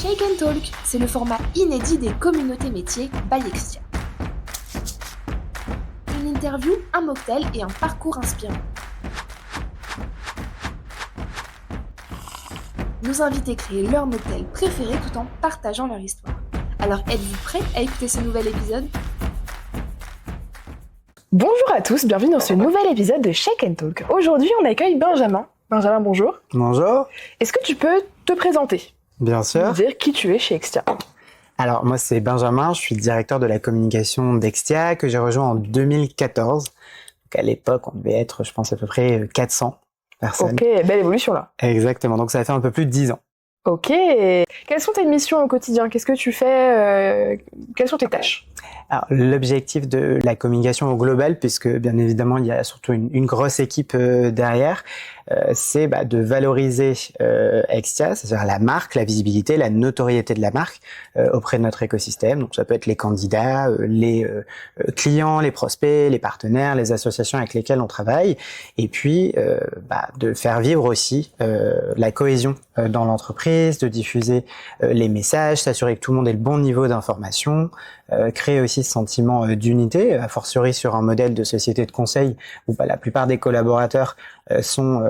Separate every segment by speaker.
Speaker 1: Shake and Talk, c'est le format inédit des communautés métiers by Extia. Une interview, un mocktail et un parcours inspirant. Nos invités créent leur mocktail préféré tout en partageant leur histoire. Alors êtes-vous prêts à écouter ce nouvel épisode ?
Speaker 2: Bonjour à tous, bienvenue dans ce nouvel épisode de Shake and Talk. Aujourd'hui, on accueille Benjamin. Benjamin, bonjour.
Speaker 3: Bonjour.
Speaker 2: Est-ce que tu peux te présenter ?
Speaker 3: Bien sûr.
Speaker 2: Nous dire qui tu es chez Extia.
Speaker 3: Alors, moi, c'est Benjamin, je suis le directeur de la communication d'Extia, que j'ai rejoint en 2014. Donc, à l'époque, on devait être, je pense, à peu près 400 personnes.
Speaker 2: Ok, belle évolution là.
Speaker 3: Exactement, donc ça fait un peu plus de 10 ans.
Speaker 2: Ok. Quelles sont tes missions au quotidien ? Qu'est-ce que tu fais ? Quelles sont tes tâches ?
Speaker 3: Alors, l'objectif de la communication au global, puisque bien évidemment, il y a surtout une grosse équipe derrière, c'est de valoriser Extia, c'est-à-dire la marque, la visibilité, la notoriété de la marque auprès de notre écosystème. Donc, ça peut être les candidats, les clients, les prospects, les partenaires, les associations avec lesquelles on travaille, et puis de faire vivre aussi la cohésion dans l'entreprise, de diffuser les messages, s'assurer que tout le monde ait le bon niveau d'information, créer aussi ce sentiment d'unité, a fortiori sur un modèle de société de conseil où la plupart des collaborateurs sont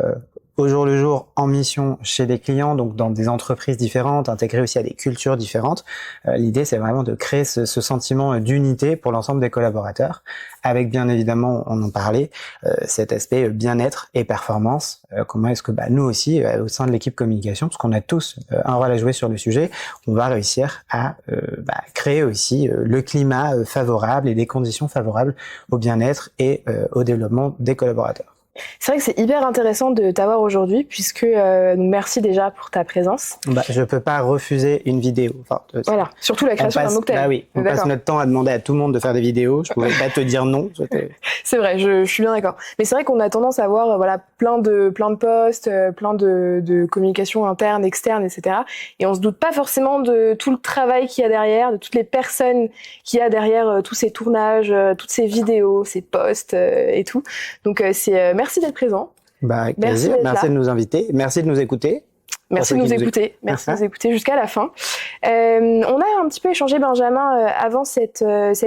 Speaker 3: au jour le jour en mission chez des clients, donc dans des entreprises différentes, intégrés aussi à des cultures différentes. L'idée, c'est vraiment de créer ce sentiment d'unité pour l'ensemble des collaborateurs, avec bien évidemment, on en parlait, cet aspect bien-être et performance. Comment est-ce que nous aussi, au sein de l'équipe communication, parce qu'on a tous un rôle à jouer sur le sujet, on va réussir à créer aussi le climat favorable et des conditions favorables au bien-être et au développement des collaborateurs.
Speaker 2: C'est vrai que c'est hyper intéressant de t'avoir aujourd'hui, puisque merci déjà pour ta présence.
Speaker 3: Je peux pas refuser une vidéo. Enfin,
Speaker 2: voilà, surtout la création d'un mocktail.
Speaker 3: Oui, on passe notre temps à demander à tout le monde de faire des vidéos. Je pouvais pas te dire non.
Speaker 2: C'est vrai, je suis bien d'accord. Mais c'est vrai qu'on a tendance à avoir plein de posts, plein de communication interne, externe, etc. Et on se doute pas forcément de tout le travail qu'il y a derrière, de toutes les personnes qu'il y a derrière tous ces tournages, toutes ces vidéos, ces posts et tout. Donc merci d'être présent.
Speaker 3: Avec plaisir. Merci de nous inviter. Merci de nous écouter.
Speaker 2: Merci de nous écouter. Merci de nous écouter jusqu'à la fin. On a un petit peu échangé, Benjamin, avant cet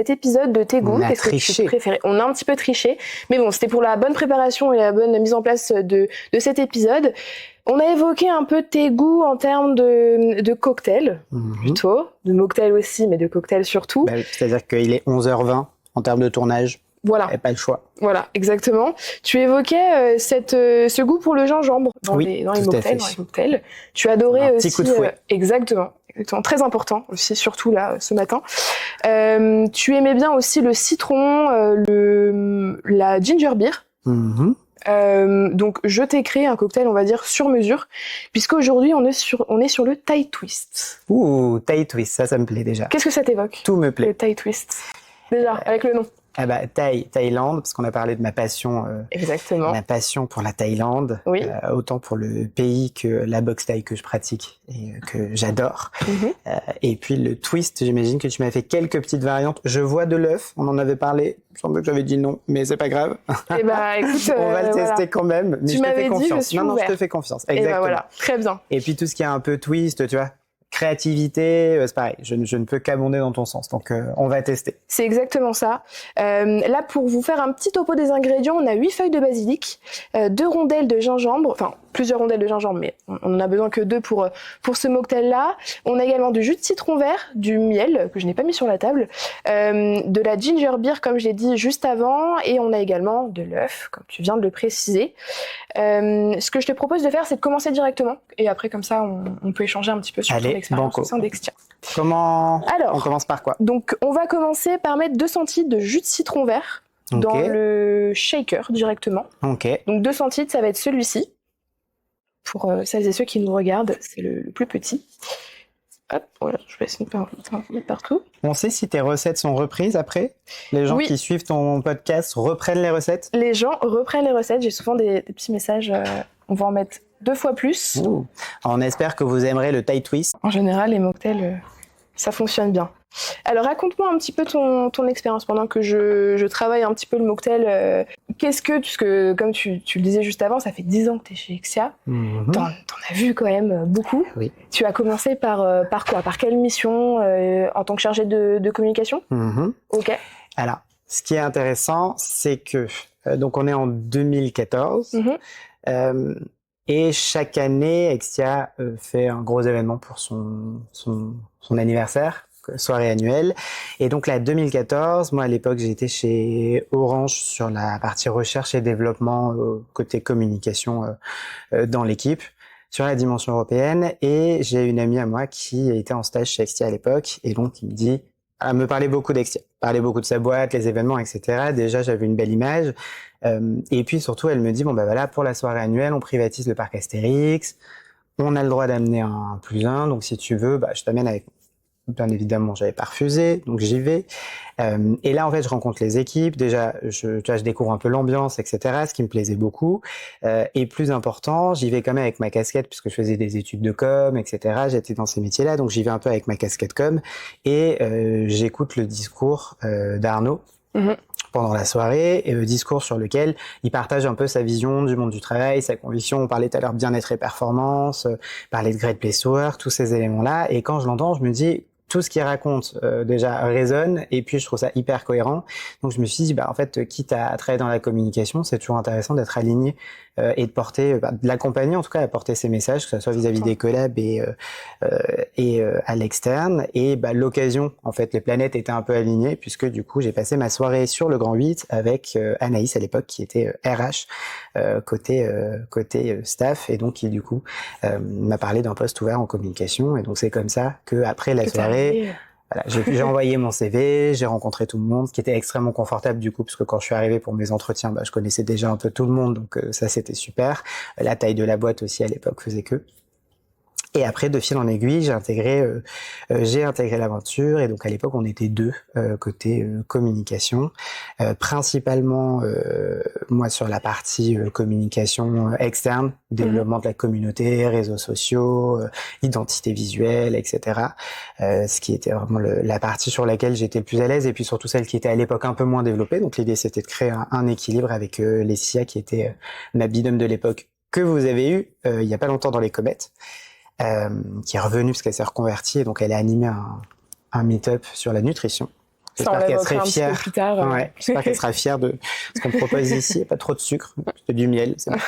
Speaker 2: épisode de tes goûts. Qu'est-ce que tu préférais ? On a un petit peu triché. Mais bon, c'était pour la bonne préparation et la bonne mise en place de cet épisode. On a évoqué un peu tes goûts en termes de cocktails, plutôt. De mocktails aussi, mais de cocktails surtout.
Speaker 3: C'est-à-dire qu'il est 11h20 en termes de tournage.
Speaker 2: Voilà.
Speaker 3: Et pas le choix.
Speaker 2: Voilà, exactement. Tu évoquais ce goût pour le gingembre dans les mocktails. Tu adorais aussi.
Speaker 3: Petit coup de fouet.
Speaker 2: Exactement. Très important aussi, surtout là, ce matin. Tu aimais bien aussi le citron, la ginger beer. Donc, je t'ai créé un cocktail, on va dire, sur mesure, puisqu'aujourd'hui, on est sur le Thai Twist.
Speaker 3: Ouh, Thai Twist, ça me plaît déjà.
Speaker 2: Qu'est-ce que ça t'évoque ?
Speaker 3: Tout me plaît.
Speaker 2: Le Thai Twist. Déjà, avec le nom.
Speaker 3: Thaïlande, parce qu'on a parlé de ma passion.
Speaker 2: Exactement.
Speaker 3: Ma passion pour la Thaïlande,
Speaker 2: oui.
Speaker 3: Autant pour le pays que la boxe thaï que je pratique et que j'adore. Et puis le twist, j'imagine que tu m'as fait quelques petites variantes. Je vois de l'œuf, on en avait parlé. Il me semble que j'avais dit non, mais c'est pas grave.
Speaker 2: Écoute,
Speaker 3: on va le tester quand même. Mais
Speaker 2: tu m'avais dit, je suis ouvert.
Speaker 3: Je te fais confiance. Exactement.
Speaker 2: Voilà, très bien.
Speaker 3: Et puis tout ce qui est un peu twist, tu vois. Créativité, c'est pareil, je ne peux qu'abonder dans ton sens, donc on va tester.
Speaker 2: C'est exactement ça. Là, pour vous faire un petit topo des ingrédients, on a 8 feuilles de basilic, 2 rondelles de gingembre, enfin plusieurs rondelles de gingembre, mais on en a besoin que 2 pour ce mocktail-là. On a également du jus de citron vert, du miel, que je n'ai pas mis sur la table, de la ginger beer, comme je l'ai dit juste avant, et on a également de l'œuf, comme tu viens de le préciser. Ce que je te propose de faire, c'est de commencer directement, et après, comme ça, on peut échanger un petit peu sur ton expérience au sein d'Extia.
Speaker 3: On commence par quoi ?
Speaker 2: Donc, on va commencer par mettre 2 centilitres de jus de citron vert dans le shaker directement. Donc, 2 centilitres, ça va être celui-ci. Pour celles et ceux qui nous regardent, c'est le plus petit. Hop, voilà, je vais essayer de mettre partout.
Speaker 3: On sait si tes recettes sont reprises après ? Les gens qui suivent ton podcast reprennent les recettes ?
Speaker 2: Les gens reprennent les recettes. J'ai souvent des petits messages. On va en mettre 2 fois plus.
Speaker 3: On espère que vous aimerez le Thai Twist.
Speaker 2: En général, les mocktails, ça fonctionne bien. Alors raconte-moi un petit peu ton expérience pendant que je travaille un petit peu le mocktail. Parce que comme tu le disais juste avant, ça fait 10 ans que tu es chez Exia. T'en as vu quand même beaucoup.
Speaker 3: Oui.
Speaker 2: Tu as commencé par quoi? Par quelle mission en tant que chargé de communication? Ok.
Speaker 3: Alors, ce qui est intéressant, c'est que donc on est en 2014 et chaque année, Exia fait un gros événement pour son anniversaire, soirée annuelle. Et donc là, 2014, moi à l'époque, j'étais chez Orange sur la partie recherche et développement côté communication dans l'équipe, sur la dimension européenne. Et j'ai une amie à moi qui était en stage chez Exia à l'époque et donc il me dit, elle me parlait beaucoup d'Exia, parlait beaucoup de sa boîte, les événements, etc. Déjà, j'avais une belle image. Et puis surtout, elle me dit, bon bah voilà, pour la soirée annuelle, on privatise le parc Astérix, on a le droit d'amener un +1, donc si tu veux, bah je t'amène avec moi. Bien évidemment, j'avais pas refusé, donc j'y vais. Et là, en fait, je rencontre les équipes. Déjà, je découvre un peu l'ambiance, etc., ce qui me plaisait beaucoup. Et plus important, j'y vais quand même avec ma casquette, puisque je faisais des études de com, etc. J'étais dans ces métiers-là, donc j'y vais un peu avec ma casquette com. Et j'écoute le discours d'Arnaud pendant la soirée, et le discours sur lequel il partage un peu sa vision du monde du travail, sa conviction. On parlait tout à l'heure bien-être et performance, parlait de Great Place to Work, tous ces éléments-là. Et quand je l'entends, je me dis, tout ce qu'il raconte déjà résonne, et puis je trouve ça hyper cohérent. Donc je me suis dit, bah en fait, quitte à travailler dans la communication, c'est toujours intéressant d'être aligné et de porter, de l'accompagner en tout cas à porter ses messages, que ce soit vis-à-vis des collabs et à l'externe. Et bah l'occasion, en fait, les planètes étaient un peu alignées, puisque du coup j'ai passé ma soirée sur le Grand 8 avec Anaïs à l'époque, qui était RH côté staff, et donc qui du coup m'a parlé d'un poste ouvert en communication. Et donc c'est comme ça que après la soirée, voilà, j'ai envoyé mon CV, j'ai rencontré tout le monde, ce qui était extrêmement confortable du coup, parce que quand je suis arrivé pour mes entretiens, bah, je connaissais déjà un peu tout le monde, donc ça c'était super. La taille de la boîte aussi à l'époque faisait que. Et après, de fil en aiguille, j'ai intégré l'aventure. Et donc à l'époque, on était deux côté communication, principalement moi sur la partie communication externe, développement de la communauté, réseaux sociaux, identité visuelle, etc. Ce qui était vraiment la partie sur laquelle j'étais le plus à l'aise, et puis surtout celle qui était à l'époque un peu moins développée. Donc l'idée, c'était de créer un équilibre avec Lescia, qui était ma binôme de l'époque, que vous avez eu il y a pas longtemps dans les comètes. Qui est revenue parce qu'elle s'est reconvertie, et donc elle a animé un meet-up sur la nutrition.
Speaker 2: J'espère qu'elle serait fière. Plus tard,
Speaker 3: ouais, j'espère qu'elle sera fière de ce qu'on propose ici. Il n'y a pas trop de sucre, c'est du miel. C'est bon.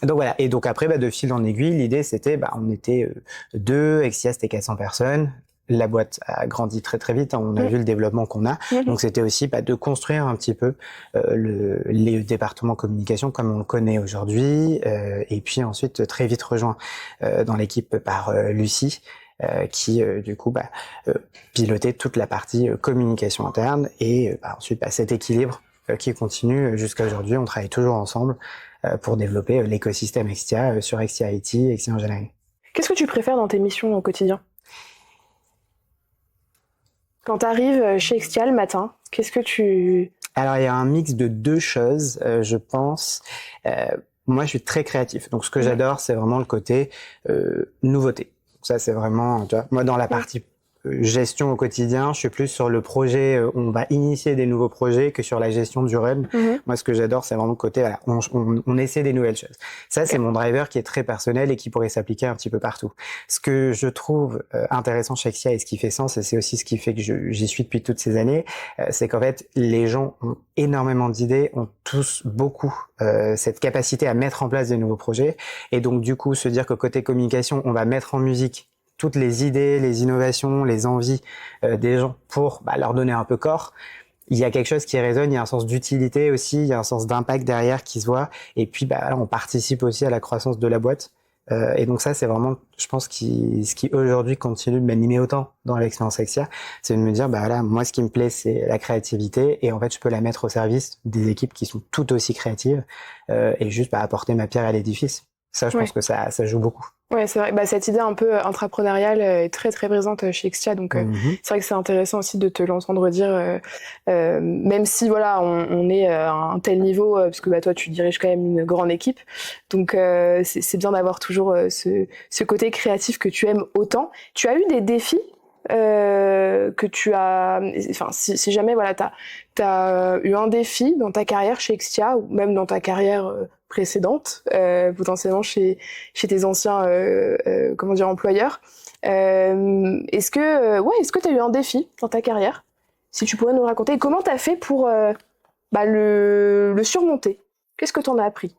Speaker 3: Donc voilà. Et donc après, de fil en aiguille, l'idée c'était, on était deux, Exia c'était 400 personnes. La boîte a grandi très très vite, on a vu le développement qu'on a. Donc c'était aussi de construire un petit peu les départements communication comme on le connaît aujourd'hui, et puis ensuite très vite rejoint dans l'équipe par Lucie, qui du coup pilotait toute la partie communication interne, et ensuite cet équilibre qui continue jusqu'à aujourd'hui. On travaille toujours ensemble pour développer l'écosystème Exia sur Exia IT, Exia Engineering.
Speaker 2: Qu'est-ce que tu préfères dans tes missions au quotidien ? Quand tu arrives chez Exia le matin, qu'est-ce que tu...
Speaker 3: Alors, il y a un mix de deux choses, je pense. Moi, je suis très créatif. Donc, ce que j'adore, c'est vraiment le côté nouveauté. Donc, ça, c'est vraiment... Tu vois, moi, dans la partie gestion au quotidien, je suis plus sur le projet, on va initier des nouveaux projets, que sur la gestion du run. Moi, ce que j'adore, c'est vraiment le côté, voilà, on essaie des nouvelles choses. Ça, c'est mon driver qui est très personnel et qui pourrait s'appliquer un petit peu partout. Ce que je trouve intéressant chez Exia, et ce qui fait sens, et c'est aussi ce qui fait que j'y suis depuis toutes ces années, c'est qu'en fait, les gens ont énormément d'idées, ont tous beaucoup cette capacité à mettre en place des nouveaux projets. Et donc, du coup, se dire que côté communication, on va mettre en musique toutes les idées, les innovations, les envies des gens pour leur donner un peu corps. Il y a quelque chose qui résonne, il y a un sens d'utilité aussi, il y a un sens d'impact derrière qui se voit, et puis on participe aussi à la croissance de la boîte. Et donc ça, c'est vraiment, je pense, ce qui aujourd'hui continue de m'animer autant dans l'expérience Exia, c'est de me dire, moi, ce qui me plaît, c'est la créativité, et en fait, je peux la mettre au service des équipes qui sont tout aussi créatives, et juste apporter ma pierre à l'édifice. Ça, je pense que ça joue beaucoup.
Speaker 2: Ouais, c'est vrai. Cette idée un peu intrapreneuriale est très très présente chez Exia, donc c'est vrai que c'est intéressant aussi de te l'entendre dire, même si on est à un tel niveau, parce que toi tu diriges quand même une grande équipe, donc c'est bien d'avoir toujours ce côté créatif que tu aimes autant. Tu as eu des défis que tu as, enfin si jamais voilà t'as eu un défi dans ta carrière chez Extia ou même dans ta carrière précédente, potentiellement chez tes anciens employeurs, est-ce que t'as eu un défi dans ta carrière? Si tu pourrais nous raconter, et comment t'as fait pour le surmonter? Qu'est-ce que t'en as appris?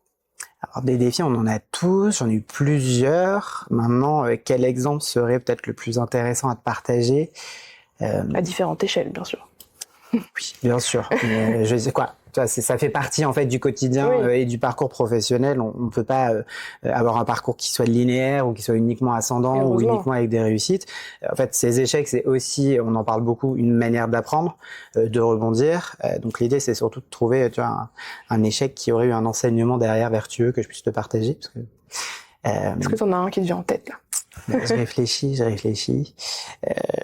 Speaker 3: Alors, des défis, on en a tous, j'en ai eu plusieurs. Maintenant, quel exemple serait peut-être le plus intéressant à te partager?
Speaker 2: À différentes échelles, bien sûr.
Speaker 3: Oui, bien sûr. Mais je sais quoi. Ça fait partie en fait du quotidien et du parcours professionnel. On peut pas avoir un parcours qui soit linéaire ou qui soit uniquement ascendant ou uniquement avec des réussites. En fait, ces échecs, c'est aussi, on en parle beaucoup, une manière d'apprendre, de rebondir. Donc l'idée, c'est surtout de trouver, un échec qui aurait eu un enseignement derrière vertueux que je puisse te partager.
Speaker 2: Est-ce que t'en as un qui te vient en tête là?
Speaker 3: Je réfléchis.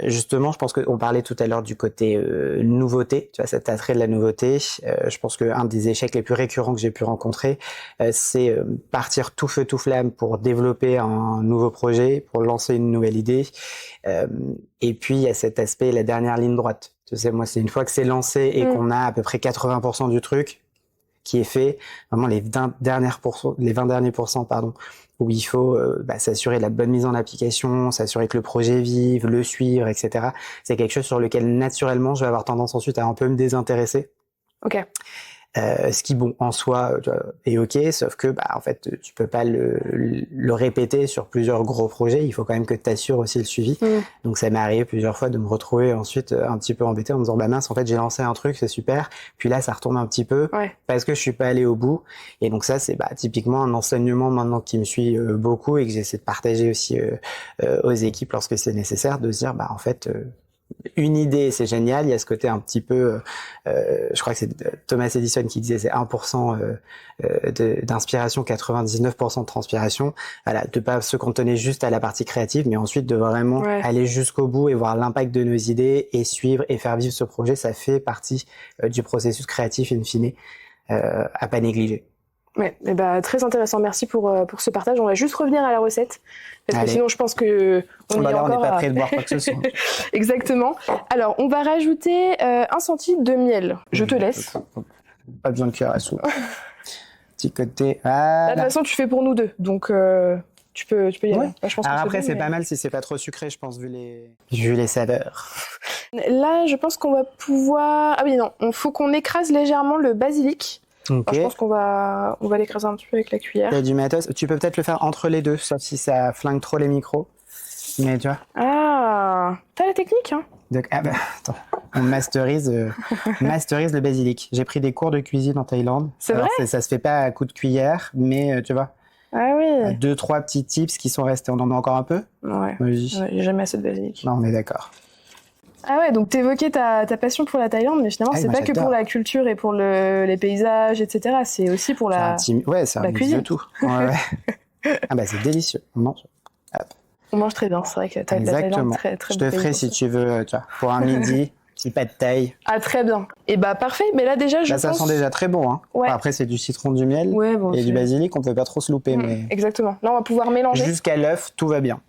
Speaker 3: Justement, je pense qu'on parlait tout à l'heure du côté nouveauté, cet attrait de la nouveauté. Je pense qu'un des échecs les plus récurrents que j'ai pu rencontrer, c'est partir tout feu tout flamme pour développer un nouveau projet, pour lancer une nouvelle idée. Et puis, il y a cet aspect, la dernière ligne droite. Tu sais, moi, c'est une fois que c'est lancé et qu'on a à peu près 80% du truc qui est fait, vraiment les 20 derniers pourcents, où il faut s'assurer de la bonne mise en application, s'assurer que le projet vive, le suivre, etc. C'est quelque chose sur lequel naturellement je vais avoir tendance ensuite à un peu me désintéresser.
Speaker 2: Ok.
Speaker 3: Ce qui, bon, en soi, est ok, sauf que, en fait, tu peux pas le répéter sur plusieurs gros projets. Il faut quand même que tu assures aussi le suivi. Donc, ça m'est arrivé plusieurs fois de me retrouver ensuite un petit peu embêté en me disant, mince, en fait, j'ai lancé un truc, c'est super. Puis là, ça retombe un petit peu parce que je suis pas allé au bout. Et donc, ça, c'est typiquement un enseignement maintenant qui me suit beaucoup et que j'essaie de partager aussi aux équipes lorsque c'est nécessaire, de se dire, en fait, une idée, c'est génial. Il y a ce côté un petit peu, je crois que c'est Thomas Edison qui disait c'est 1% d'inspiration, 99% de transpiration. Voilà, de pas se cantonner juste à la partie créative, mais ensuite de vraiment aller jusqu'au bout et voir l'impact de nos idées et suivre et faire vivre ce projet. Ça fait partie du processus créatif in fine, à pas négliger.
Speaker 2: Ouais, et très intéressant. Merci pour ce partage. On va juste revenir à la recette parce que sinon je pense que
Speaker 3: on n'est pas prêt de boire quoi que ce soit.
Speaker 2: Exactement. Alors on va rajouter 1 centilitre de miel. Je te laisse.
Speaker 3: Pas besoin de cuillère à soupe. Petit côté.
Speaker 2: Là, de toute façon tu fais pour nous deux, donc tu peux y aller.
Speaker 3: Je pense après c'est pas mal si c'est pas trop sucré, je pense vu les saveurs.
Speaker 2: Là je pense qu'on va pouvoir. Ah oui non, faut qu'on écrase légèrement le basilic.
Speaker 3: Okay.
Speaker 2: Alors, je pense qu'on va l'écraser un petit peu avec la cuillère.
Speaker 3: Il y a du matos. Tu peux peut-être le faire entre les deux, sauf si ça flingue trop les micros. Mais tu vois.
Speaker 2: Ah, t'as la technique, hein.
Speaker 3: Donc, attends, on masterise le basilic. J'ai pris des cours de cuisine en Thaïlande.
Speaker 2: C'est vrai ?
Speaker 3: Ça se fait pas à coups de cuillère, mais tu vois.
Speaker 2: Ah oui.
Speaker 3: 2-3 petits tips qui sont restés. On en met encore un peu ?
Speaker 2: Ouais. J'ai jamais assez de basilic.
Speaker 3: Non, on est d'accord.
Speaker 2: Ah ouais, donc t'évoquais ta passion pour la Thaïlande, mais finalement c'est pas que pour la culture et pour les paysages, etc. C'est aussi pour la cuisine.
Speaker 3: De tout. Ouais. C'est délicieux. On mange. Hop.
Speaker 2: On mange très bien, c'est vrai que t'as de la Thaïlande très très.
Speaker 3: Je te ferai si tu veux, pour un midi, petit pas de taille.
Speaker 2: Ah très bien. Et parfait. Mais là déjà je pense.
Speaker 3: Ça sent déjà très bon. Hein.
Speaker 2: Ouais.
Speaker 3: Après c'est du citron, du miel et du basilic, on peut pas trop se louper. Mais...
Speaker 2: Exactement. Là on va pouvoir mélanger.
Speaker 3: Jusqu'à l'œuf, tout va bien.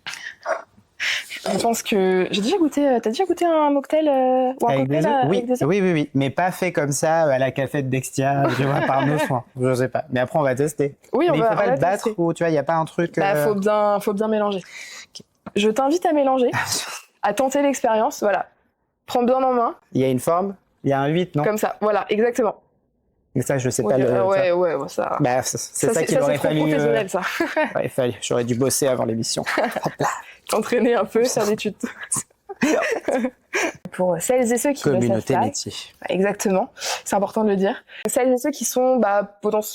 Speaker 2: Je pense que j'ai déjà goûté. T'as déjà goûté un mocktail ou un cocktail avec des œufs ?
Speaker 3: Oui, mais pas fait comme ça à la cafette d'Extia, par nos soins. Je sais pas. Mais après on va tester.
Speaker 2: Oui,
Speaker 3: mais il faut pas le battre ou il y a pas un truc.
Speaker 2: Faut bien mélanger. Okay. Je t'invite à mélanger, à tenter l'expérience. Voilà, prends bien en main.
Speaker 3: Il y a une forme, il y a un 8, non ?
Speaker 2: Comme ça, voilà, exactement.
Speaker 3: Mais ça, je sais pas
Speaker 2: ça.
Speaker 3: C'est ça qu'il aurait fallu.
Speaker 2: Professionnel, ça.
Speaker 3: J'aurais dû bosser avant l'émission. Hop là.
Speaker 2: T'entraîner un peu, faire des tutos. Pour celles et ceux qui
Speaker 3: communauté métier.
Speaker 2: Exactement, c'est important de le dire. Celles et ceux qui sont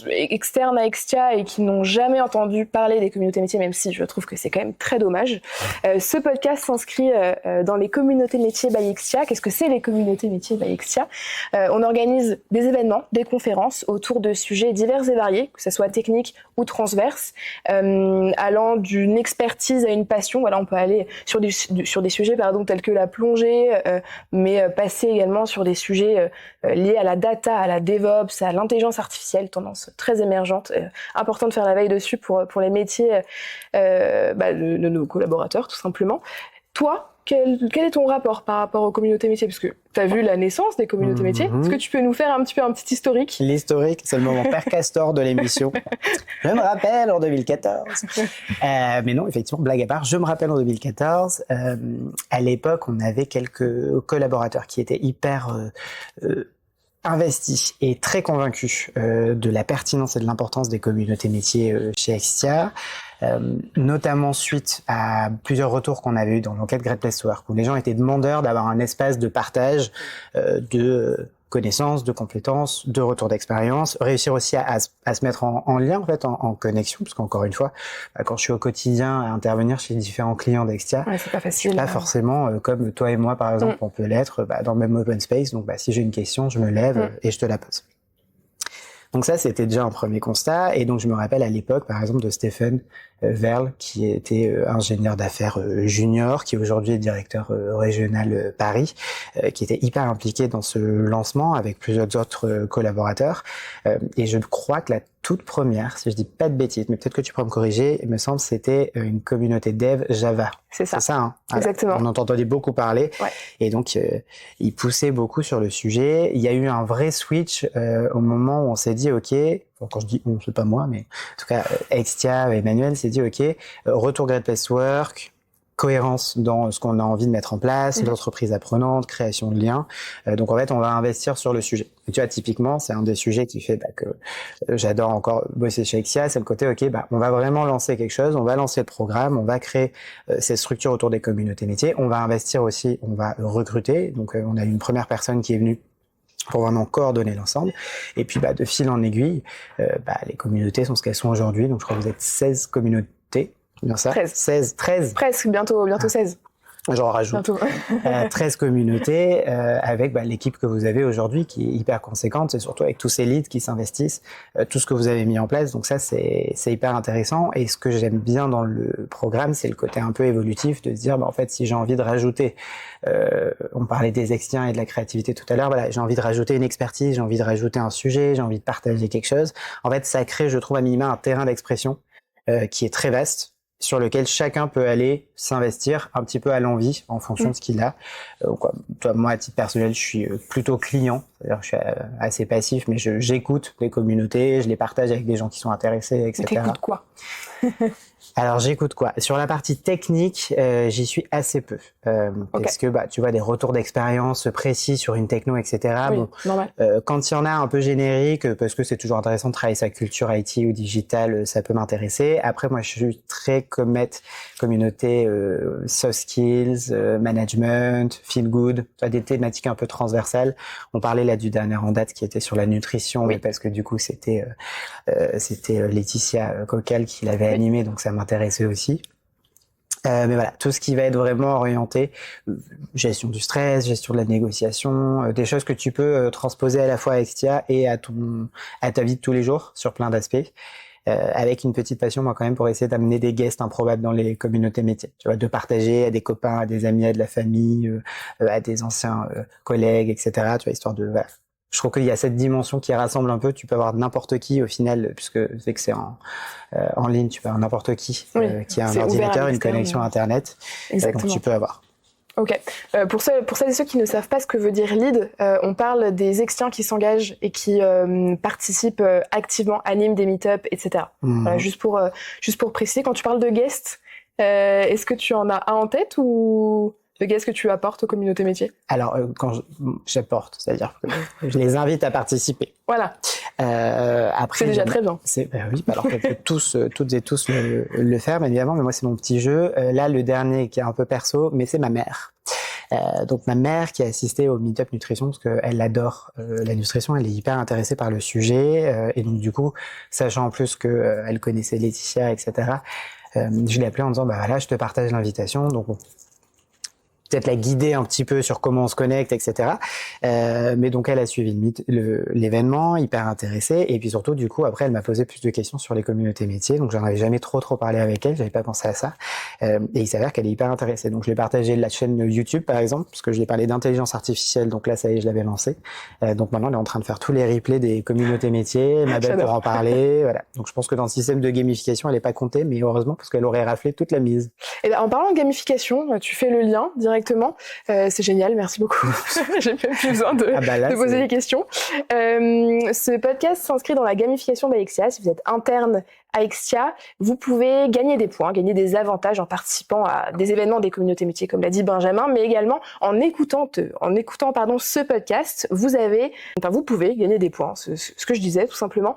Speaker 2: externes à Extia et qui n'ont jamais entendu parler des communautés métiers, même si je trouve que c'est quand même très dommage. Ce podcast s'inscrit dans les communautés métiers by Extia. Qu'est-ce que c'est les communautés métiers by Extia ? On organise des événements, des conférences autour de sujets divers et variés, que ce soit technique ou transverse, allant d'une expertise à une passion. Voilà, on peut aller sur des sujets tels que la plongée, mais passer également sur des sujets liés à la data, à la DevOps, à l'intelligence artificielle, tendance très émergente. Important de faire la veille dessus pour les métiers de nos collaborateurs, tout simplement. Toi, quel est ton rapport par rapport aux communautés métiers? Parce que tu as vu la naissance des communautés métiers. Est-ce que tu peux nous faire un petit historique?
Speaker 3: L'historique, c'est le moment Père Castor de l'émission. Je me rappelle en 2014. Mais non, effectivement, blague à part, je me rappelle en 2014. À l'époque, on avait quelques collaborateurs qui étaient hyper investis et très convaincus de la pertinence et de l'importance des communautés métiers chez Extia. Notamment suite à plusieurs retours qu'on avait eu dans l'enquête Great Place to Work, où les gens étaient demandeurs d'avoir un espace de partage de connaissances, de compétences, de retours d'expérience, réussir aussi à se mettre en lien, en fait, en connexion, parce qu'encore une fois, quand je suis au quotidien à intervenir chez différents clients d'Extia,
Speaker 2: c'est pas facile.
Speaker 3: Pas forcément comme toi et moi, par exemple, on peut l'être dans le même open space. Donc, si j'ai une question, je me lève et je te la pose. Donc ça, c'était déjà un premier constat. Et donc, je me rappelle à l'époque, par exemple, de Stephen Verle, qui était ingénieur d'affaires junior, qui aujourd'hui est directeur régional Paris, qui était hyper impliqué dans ce lancement avec plusieurs autres collaborateurs. Et je crois que la toute première, si je dis pas de bêtises, mais peut-être que tu pourras me corriger, il me semble que c'était une communauté dev Java.
Speaker 2: C'est ça.
Speaker 3: C'est ça, hein.
Speaker 2: Exactement.
Speaker 3: On en entendait beaucoup parler.
Speaker 2: Ouais.
Speaker 3: Et donc, il poussait beaucoup sur le sujet. Il y a eu un vrai switch au moment où on s'est dit, OK, quand je dis on, c'est pas moi, mais en tout cas, Extia, Emmanuel s'est dit, OK, retour Great Place to Work, cohérence dans ce qu'on a envie de mettre en place, l'entreprise apprenante, création de liens. Donc en fait, on va investir sur le sujet. Et tu vois, typiquement, c'est un des sujets qui fait que j'adore encore bosser chez Exia, c'est le côté, OK, on va vraiment lancer quelque chose, on va lancer le programme, on va créer cette structure autour des communautés métiers, on va investir aussi, on va recruter. Donc on a eu une première personne qui est venue pour vraiment coordonner l'ensemble. Et puis, de fil en aiguille, les communautés sont ce qu'elles sont aujourd'hui. Donc, je crois que vous êtes 16 communautés. Bien ça? 13.
Speaker 2: Presque, bientôt 16.
Speaker 3: J'en rajoute. 13 communautés avec l'équipe que vous avez aujourd'hui qui est hyper conséquente. C'est surtout avec tous ces leads qui s'investissent, tout ce que vous avez mis en place. Donc ça, c'est hyper intéressant. Et ce que j'aime bien dans le programme, c'est le côté un peu évolutif de se dire, en fait, si j'ai envie de rajouter, on parlait des extiens et de la créativité tout à l'heure, j'ai envie de rajouter une expertise, j'ai envie de rajouter un sujet, j'ai envie de partager quelque chose. En fait, ça crée, je trouve, à minima un terrain d'expression qui est très vaste, sur lequel chacun peut aller s'investir un petit peu à l'envie en fonction de ce qu'il a. Moi, à titre personnel, je suis plutôt client, c'est-à-dire que je suis assez passif, mais j'écoute les communautés, je les partage avec des gens qui sont intéressés, etc.
Speaker 2: Mais t'écoutes quoi?
Speaker 3: Alors, j'écoute quoi? Sur la partie technique, j'y suis assez peu. Parce que, tu vois, des retours d'expérience précis sur une techno, etc.
Speaker 2: Oui, normal.
Speaker 3: Quand il y en a un peu générique, parce que c'est toujours intéressant de travailler sa culture IT ou digital, ça peut m'intéresser. Après, moi, je suis très communauté soft skills, management, feel good, des thématiques un peu transversales. On parlait là du dernier en date qui était sur la nutrition, mais parce que du coup, c'était Laetitia Cocal qui l'avait animé, donc ça m'intéressait aussi. Mais voilà, tout ce qui va être vraiment orienté gestion du stress, gestion de la négociation, des choses que tu peux transposer à la fois à Extia et à ta vie de tous les jours sur plein d'aspects. Avec une petite passion, moi, quand même, pour essayer d'amener des guests improbables dans les communautés métiers. Tu vois, de partager à des copains, à des amis, à de la famille, à des anciens collègues, etc. Tu vois, histoire de... Voilà. Je trouve qu'il y a cette dimension qui rassemble un peu. Tu peux avoir n'importe qui au final, puisque c'est que c'est en ligne, tu peux avoir n'importe qui qui a un ordinateur, une connexion Internet. Donc tu peux avoir.
Speaker 2: Ok. Pour celles et ceux qui ne savent pas ce que veut dire lead, on parle des extiens qui s'engagent et qui participent activement, animent des meet-up, etc. Voilà, juste pour préciser, quand tu parles de guest, est-ce que tu en as un en tête ou de guest que tu apportes aux communautés métiers?
Speaker 3: Alors, quand j'apporte, c'est-à-dire que je les invite à participer.
Speaker 2: Voilà.
Speaker 3: Après,
Speaker 2: c'est déjà très bien.
Speaker 3: Oui, alors qu'on peut toutes et tous le faire, bien évidemment, mais moi, c'est mon petit jeu. Là, le dernier qui est un peu perso, mais c'est ma mère. Donc ma mère qui a assisté au Meetup Nutrition parce qu'elle adore la nutrition, elle est hyper intéressée par le sujet et donc du coup, sachant en plus que elle connaissait Laetitia, etc., je l'ai appelée en disant voilà, je te partage l'invitation, donc peut-être la guider un petit peu sur comment on se connecte, etc. Mais donc elle a suivi l'événement, hyper intéressée, et puis surtout du coup après elle m'a posé plus de questions sur les communautés métiers, donc j'en avais jamais trop parlé avec elle, j'avais pas pensé à ça, et il s'avère qu'elle est hyper intéressée. Donc je lui ai partagé la chaîne YouTube par exemple, parce que je lui ai parlé d'intelligence artificielle, donc là ça y est, je l'avais lancé. Donc maintenant elle est en train de faire tous les replays des communautés métiers, elle m'appelle pour en parler, voilà. Donc je pense que dans le système de gamification elle est pas comptée, mais heureusement parce qu'elle aurait raflé toute la mise.
Speaker 2: Et en parlant de gamification, tu fais le lien directement directement. C'est génial, merci beaucoup. J'ai même plus besoin de poser les questions. Ce podcast s'inscrit dans la gamification d'Alexia. Si vous êtes interne à Extia, vous pouvez gagner des points, gagner des avantages en participant à des événements des communautés métiers, comme l'a dit Benjamin, mais également en écoutant ce podcast, vous pouvez gagner des points. Ce que je disais, tout simplement.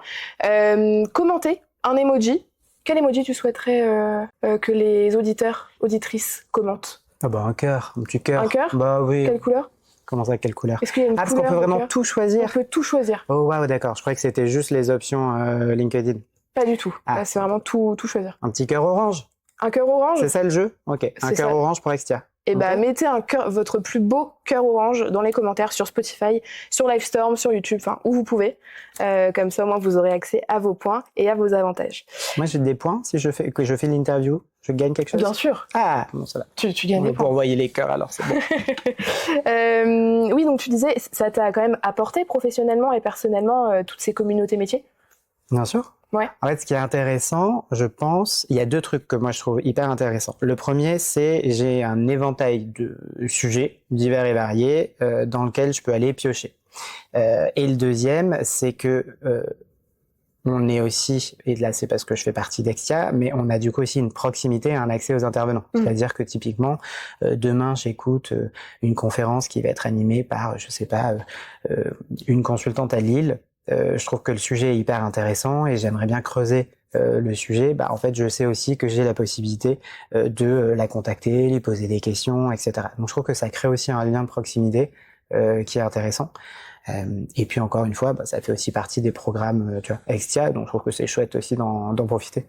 Speaker 2: Commentez un emoji. Quel emoji tu souhaiterais que les auditeurs, auditrices commentent?
Speaker 3: Ah bah un cœur, un petit cœur.
Speaker 2: Un cœur?
Speaker 3: Bah oui.
Speaker 2: Quelle couleur?
Speaker 3: Comment ça, quelle couleur?
Speaker 2: Est-ce qu'il y a une
Speaker 3: parce
Speaker 2: couleur
Speaker 3: qu'on peut vraiment
Speaker 2: cœur?
Speaker 3: tout choisir.
Speaker 2: On peut tout choisir.
Speaker 3: Oh waouh, d'accord. Je croyais que c'était juste les options LinkedIn.
Speaker 2: Pas du tout.
Speaker 3: Ah.
Speaker 2: Là, c'est vraiment tout choisir.
Speaker 3: Un petit cœur orange.
Speaker 2: Un cœur orange?
Speaker 3: C'est ça le jeu? Ok. Un
Speaker 2: C'est
Speaker 3: cœur
Speaker 2: ça.
Speaker 3: orange pour Extia.
Speaker 2: Et
Speaker 3: Ok.
Speaker 2: mettez votre plus beau cœur orange dans les commentaires sur Spotify, sur Livestorm, sur YouTube, enfin où vous pouvez. Comme ça, au moins, vous aurez accès à vos points et à vos avantages.
Speaker 3: Moi, j'ai des points si je fais l'interview. Je gagne quelque chose?
Speaker 2: Bien sûr.
Speaker 3: Ah, bon, ça va.
Speaker 2: Tu gagnes
Speaker 3: On
Speaker 2: des
Speaker 3: va
Speaker 2: points.
Speaker 3: envoyer les cœurs alors, c'est bon.
Speaker 2: Oui, donc tu disais, ça t'a quand même apporté professionnellement et personnellement toutes ces communautés métiers?
Speaker 3: Bien sûr.
Speaker 2: Ouais.
Speaker 3: En fait, ce qui est intéressant, je pense, il y a deux trucs que moi je trouve hyper intéressants. Le premier, c'est j'ai un éventail de sujets divers et variés dans lequel je peux aller piocher. Et le deuxième, c'est que on est aussi, et là c'est parce que je fais partie d'Extia, mais on a du coup aussi une proximité et un accès aux intervenants. C'est-à-dire que typiquement, demain j'écoute une conférence qui va être animée par, je sais pas, une consultante à Lille. Je trouve que le sujet est hyper intéressant et j'aimerais bien creuser le sujet. En fait, je sais aussi que j'ai la possibilité de la contacter, lui poser des questions, etc. Donc je trouve que ça crée aussi un lien de proximité qui est intéressant. Et puis encore une fois, ça fait aussi partie des programmes Extia, donc je trouve que c'est chouette aussi d'en profiter.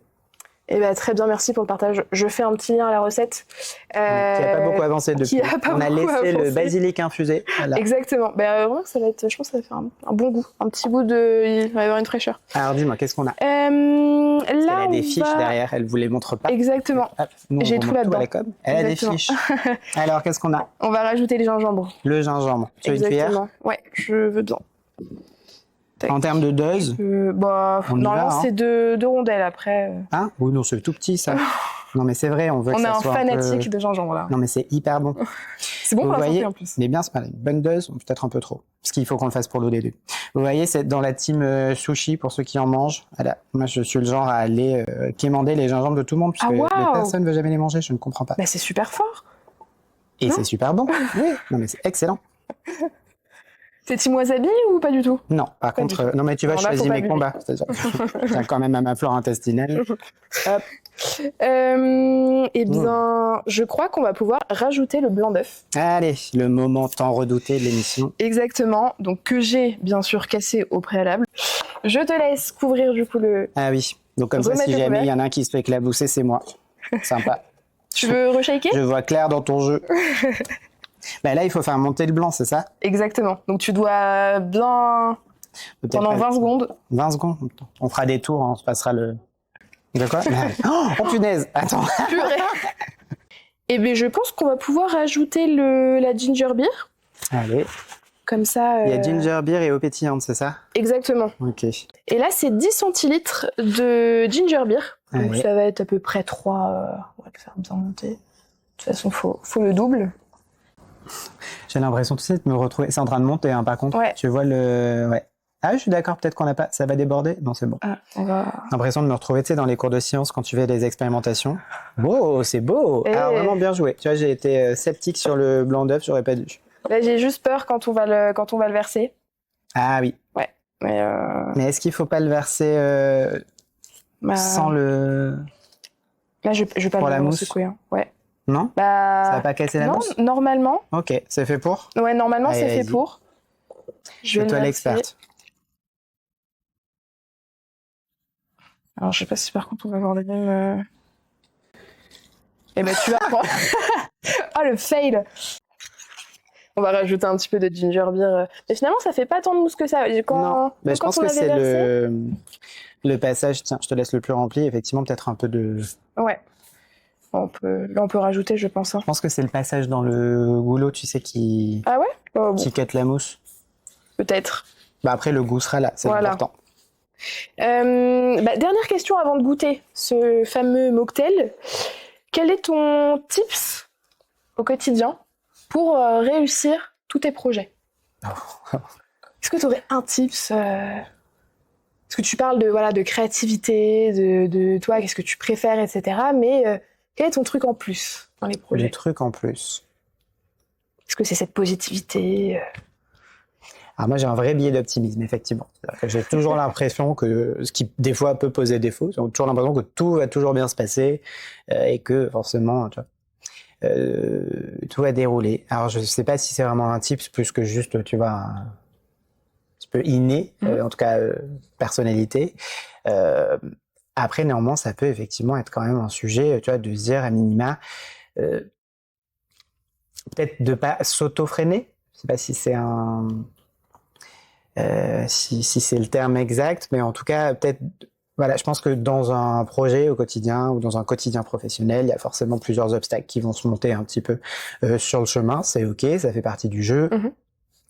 Speaker 2: Eh ben, très bien, merci pour le partage. Je fais un petit lien à la recette.
Speaker 3: Qui n'a pas beaucoup avancé depuis. On a laissé le basilic infusé. Voilà.
Speaker 2: Exactement. Vraiment, je pense que ça va faire un bon goût. Un petit goût il va y avoir une fraîcheur.
Speaker 3: Alors dis-moi, qu'est-ce qu'on a?
Speaker 2: Là,
Speaker 3: elle a des fiches derrière, elle vous les montre pas.
Speaker 2: Exactement.
Speaker 3: J'ai
Speaker 2: tout là-dedans.
Speaker 3: Elle a des fiches. Alors, qu'est-ce qu'on a?
Speaker 2: On va rajouter le gingembre.
Speaker 3: Le gingembre. Tu veux une cuillère?
Speaker 2: Ouais, je veux bien.
Speaker 3: En termes de dose,
Speaker 2: normalement c'est deux rondelles après.
Speaker 3: Hein? Oui, non, c'est tout petit ça. Non, mais c'est vrai, on veut que ça soit
Speaker 2: On est un fanatique de gingembre là.
Speaker 3: Non, mais c'est hyper bon.
Speaker 2: C'est bon pour la santé en plus.
Speaker 3: Mais bien, une bonne dose, peut-être un peu trop. Parce qu'il faut qu'on le fasse pour l'OD2. Vous voyez, c'est dans la team sushi pour ceux qui en mangent. Voilà. Moi, je suis le genre à aller quémander les gingembres de tout le monde, puisque personne ne veut jamais les manger, je ne comprends pas.
Speaker 2: Mais c'est super fort.
Speaker 3: Et c'est super bon. Oui, non, mais c'est excellent.
Speaker 2: C'est team wasabi ou pas du tout?
Speaker 3: Non, par contre, non mais tu vas choisir mes combats. C'est-à-dire, je tiens quand même à ma flore intestinale. Hop.
Speaker 2: Eh bien, je crois qu'on va pouvoir rajouter le blanc d'œuf.
Speaker 3: Allez, le moment tant redouté de l'émission.
Speaker 2: Exactement, donc que j'ai bien sûr cassé au préalable. Je te laisse couvrir du coup le...
Speaker 3: Ah oui, donc comme ça, si jamais il y en a un qui se fait éclabousser, c'est moi. Sympa.
Speaker 2: Tu veux reshaker?
Speaker 3: Je vois clair dans ton jeu. Là, il faut faire monter le blanc, c'est ça?
Speaker 2: Exactement. Donc, tu dois bien... Pendant 20 secondes.
Speaker 3: 20 secondes. On fera des tours, on se passera le... De quoi? Oh, punaise! Attends.
Speaker 2: Purée. Eh bien, je pense qu'on va pouvoir rajouter la ginger beer.
Speaker 3: Allez.
Speaker 2: Comme ça...
Speaker 3: Il y a ginger beer et eau pétillante, c'est ça?
Speaker 2: Exactement.
Speaker 3: Ok.
Speaker 2: Et là, c'est 10 centilitres de ginger beer. Donc,
Speaker 3: Allez.
Speaker 2: ça va être à peu près 3... on va le faire bien monter. De toute façon, faut le double.
Speaker 3: J'ai l'impression, tu sais, de me retrouver. C'est en train de monter, hein, par contre.
Speaker 2: Ouais.
Speaker 3: Tu vois le. Ouais. Ah, je suis d'accord, peut-être qu'on n'a pas. Ça va déborder? Non, c'est bon.
Speaker 2: Ah, on va...
Speaker 3: J'ai l'impression de me retrouver, tu sais, dans les cours de sciences quand tu fais des expérimentations. Beau, c'est beau!
Speaker 2: Et...
Speaker 3: Alors, vraiment bien joué. Tu vois, j'ai été sceptique sur le blanc d'œuf, j'aurais pas dû.
Speaker 2: Là, j'ai juste peur quand on va le verser.
Speaker 3: Ah oui.
Speaker 2: Ouais.
Speaker 3: Mais est-ce qu'il faut pas le verser sans le.
Speaker 2: Là, je vais pas
Speaker 3: pour
Speaker 2: le
Speaker 3: la mousse
Speaker 2: secouer. Hein. Ouais.
Speaker 3: Non?
Speaker 2: Ça
Speaker 3: va pas casser la mousse?
Speaker 2: Non, normalement.
Speaker 3: Ok, c'est fait pour?
Speaker 2: Ouais, normalement,
Speaker 3: allez,
Speaker 2: c'est fait
Speaker 3: vas-y.
Speaker 2: pour.
Speaker 3: C'est toi l'experte.
Speaker 2: Alors, je sais pas si par contre on va avoir les mêmes... Eh ben, tu vas prendre... Oh, le fail! On va rajouter un petit peu de ginger beer. Mais finalement, ça fait pas tant de mousse que ça.
Speaker 3: Non, je pense que c'est le passage. Tiens, je te laisse le plus rempli. Effectivement, peut-être un peu de...
Speaker 2: Ouais. On peut rajouter, je pense. Hein.
Speaker 3: Je pense que c'est le passage dans le goulot, tu sais, qui cut la mousse.
Speaker 2: Peut-être.
Speaker 3: Après, le goût sera là, c'est important.
Speaker 2: Dernière question avant de goûter ce fameux mocktail. Quel est ton tips au quotidien pour réussir tous tes projets. Est-ce que tu aurais un tips Parce que tu parles de créativité, de toi, qu'est-ce que tu préfères, etc. Mais quel est ton truc en plus dans les projets?
Speaker 3: Les trucs en plus.
Speaker 2: Est-ce que c'est cette positivité
Speaker 3: Alors moi j'ai un vrai biais d'optimisme, effectivement. J'ai toujours l'impression que, ce qui des fois peut poser défaut, j'ai toujours l'impression que tout va toujours bien se passer et que forcément tu vois, tout va dérouler. Alors je sais pas si c'est vraiment un tips plus que juste, tu vois, un petit peu inné, en tout cas personnalité. Après néanmoins ça peut effectivement être quand même un sujet, tu vois, de se dire à minima, peut-être de pas s'auto-freiner. Je sais pas si c'est un si c'est le terme exact, mais en tout cas, peut-être, voilà, je pense que dans un projet au quotidien ou dans un quotidien professionnel, il y a forcément plusieurs obstacles qui vont se monter un petit peu sur le chemin. C'est ok, ça fait partie du jeu.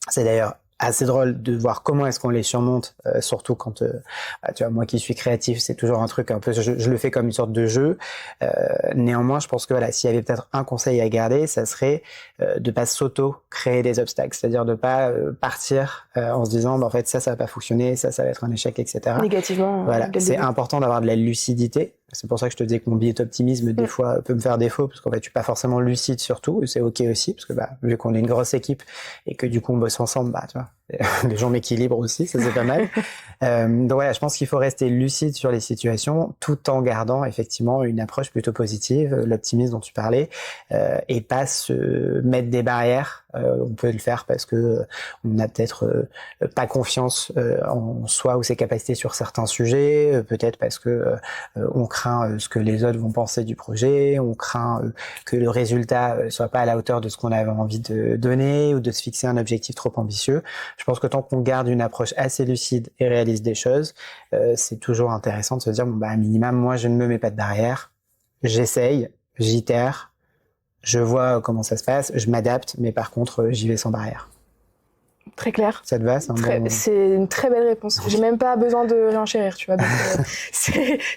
Speaker 3: C'est d'ailleurs assez drôle de voir comment est-ce qu'on les surmonte, surtout quand, tu vois, moi qui suis créatif, c'est toujours un truc un peu, je le fais comme une sorte de jeu. Néanmoins, je pense que voilà, s'il y avait peut-être un conseil à garder, ça serait de pas s'auto-créer des obstacles, c'est-à-dire de pas partir en se disant, bah, en fait, ça va pas fonctionner, ça va être un échec, etc.
Speaker 2: Négativement.
Speaker 3: Voilà, c'est important d'avoir de la lucidité. C'est pour ça que je te disais que mon biais d'optimisme, des fois, peut me faire défaut, parce qu'en fait, je suis pas forcément lucide sur tout, et c'est ok aussi, parce que, bah, vu qu'on est une grosse équipe, et que du coup, on bosse ensemble, bah, tu vois, les gens m'équilibrent aussi, ça c'est pas mal. Donc voilà, je pense qu'il faut rester lucide sur les situations, tout en gardant, effectivement, une approche plutôt positive, l'optimisme dont tu parlais, et pas se mettre des barrières. On peut le faire parce que on n'a peut-être pas confiance en soi ou ses capacités sur certains sujets, peut-être parce que on craint ce que les autres vont penser du projet, on craint que le résultat soit pas à la hauteur de ce qu'on avait envie de donner ou de se fixer un objectif trop ambitieux. Je pense que tant qu'on garde une approche assez lucide et réaliste des choses, c'est toujours intéressant de se dire, bon, bah, à minimum, moi, je ne me mets pas de barrière, j'essaye, j'itère, je vois comment ça se passe, je m'adapte, mais par contre, j'y vais sans barrière.
Speaker 2: Très clair.
Speaker 3: Ça te va?
Speaker 2: C'est une très belle réponse. J'ai même pas besoin de réenchérir, tu vois. Donc,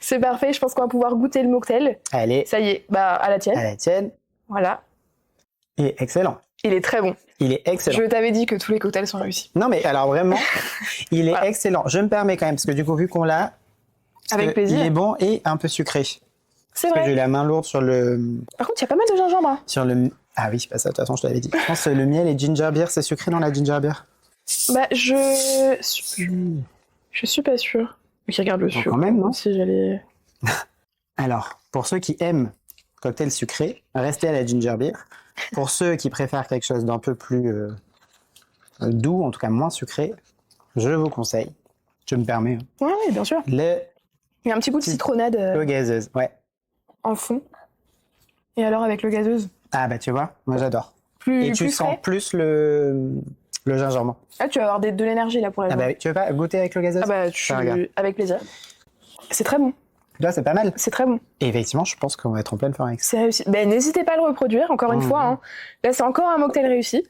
Speaker 2: c'est parfait. Je pense qu'on va pouvoir goûter le mocktail.
Speaker 3: Allez.
Speaker 2: Ça y est, bah à la tienne.
Speaker 3: À la tienne.
Speaker 2: Voilà.
Speaker 3: Il est excellent.
Speaker 2: Il est très bon.
Speaker 3: Il est excellent.
Speaker 2: Je t'avais dit que tous les cocktails sont réussis.
Speaker 3: Non mais alors vraiment, il est excellent. Je me permets quand même, parce que du coup, vu qu'on l'a,
Speaker 2: avec plaisir.
Speaker 3: Il est bon et un peu sucré.
Speaker 2: C'est vrai.
Speaker 3: J'ai la main lourde sur le...
Speaker 2: Par contre, il y a pas mal de gingembre. Hein.
Speaker 3: Sur le... Ah oui, pas ça, de toute façon, je te l'avais dit. Je pense que le miel et ginger beer, c'est sucré dans la ginger beer.
Speaker 2: Bah, je suis pas sûre. Qui regarde le sucre.
Speaker 3: Quand même, non?
Speaker 2: Si j'allais...
Speaker 3: Alors, pour ceux qui aiment cocktail sucré, restez à la ginger beer. Pour ceux qui préfèrent quelque chose d'un peu plus doux, en tout cas moins sucré, je vous conseille, je me permets.
Speaker 2: Oui, bien sûr. Il y a un petit goût de citronnade.
Speaker 3: Le gazeuse, ouais.
Speaker 2: En fond. Et alors avec le gazeuse?
Speaker 3: Ah bah tu vois, moi j'adore. Et tu
Speaker 2: plus
Speaker 3: sens
Speaker 2: frais.
Speaker 3: plus le gingembre.
Speaker 2: Ah, tu vas avoir de l'énergie là pour la
Speaker 3: journée. Ah bah tu veux pas goûter avec le gazeuse?
Speaker 2: Ah bah avec plaisir. C'est très bon.
Speaker 3: Là, c'est pas mal.
Speaker 2: C'est très bon.
Speaker 3: Et effectivement, je pense qu'on va être en pleine forme avec ça.
Speaker 2: C'est réussi. Ben, n'hésitez pas à le reproduire, encore une fois. Hein. Là, c'est encore un mocktail réussi.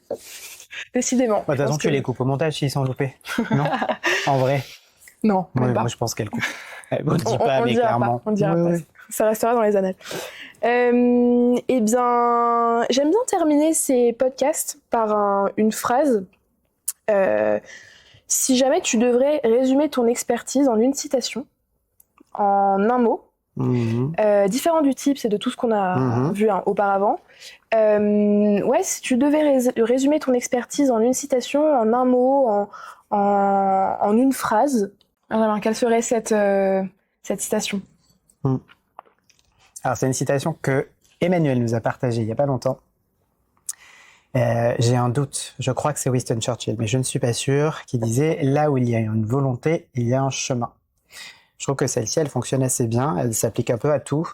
Speaker 2: Décidément.
Speaker 3: De toute façon, tu les coupes au montage s'ils sont loupés. Non? En vrai?
Speaker 2: Non,
Speaker 3: moi, je pense qu'elle coupe. On ne dit pas, mais clairement.
Speaker 2: On dira pas. Ça restera dans les annales. Eh bien, j'aime bien terminer ces podcasts par une phrase. Si jamais tu devrais résumer ton expertise en une citation, en un mot, différent du tips et de tout ce qu'on a vu auparavant. Si tu devais résumer ton expertise en une citation, en un mot, en une phrase, alors, quelle serait cette citation?
Speaker 3: Alors, c'est une citation que Emmanuel nous a partagée il n'y a pas longtemps. J'ai un doute, je crois que c'est Winston Churchill, mais je ne suis pas sûr, qui disait « Là où il y a une volonté, il y a un chemin ». Je trouve que celle-ci, elle fonctionne assez bien, elle s'applique un peu à tout.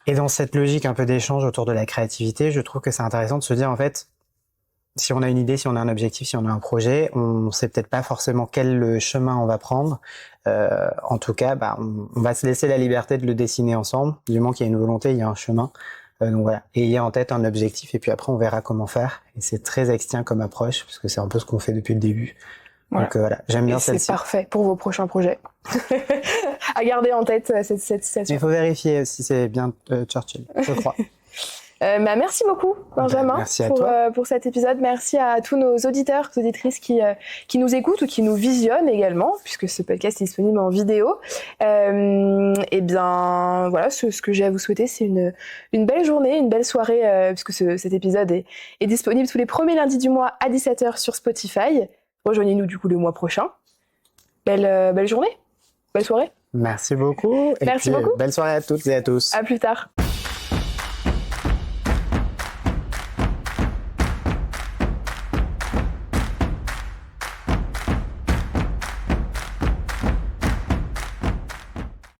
Speaker 3: Et dans cette logique un peu d'échange autour de la créativité, je trouve que c'est intéressant de se dire, en fait, si on a une idée, si on a un objectif, si on a un projet, on sait peut-être pas forcément quel chemin on va prendre. En tout cas, on va se laisser la liberté de le dessiner ensemble. Du moment qu'il y a une volonté, il y a un chemin. Donc voilà. Et il y a en tête un objectif, et puis après, on verra comment faire. Et c'est très extien comme approche, parce que c'est un peu ce qu'on fait depuis le début.
Speaker 2: Voilà.
Speaker 3: Donc voilà, j'aime bien celle-ci.
Speaker 2: C'est parfait pour vos prochains projets. À garder en tête cette citation.
Speaker 3: Mais il faut vérifier si c'est bien Churchill, je crois.
Speaker 2: Merci beaucoup, Benjamin,
Speaker 3: Merci à toi.
Speaker 2: pour cet épisode. Merci à tous nos auditeurs, auditrices qui nous écoutent ou qui nous visionnent également, puisque ce podcast est disponible en vidéo. Et bien, voilà, ce que j'ai à vous souhaiter, c'est une belle journée, une belle soirée, puisque cet épisode est disponible tous les premiers lundis du mois à 17h sur Spotify. Rejoignez-nous du coup le mois prochain. Belle journée, belle soirée.
Speaker 3: Merci beaucoup.
Speaker 2: Merci beaucoup.
Speaker 3: Belle soirée à toutes et à tous.
Speaker 2: À plus tard.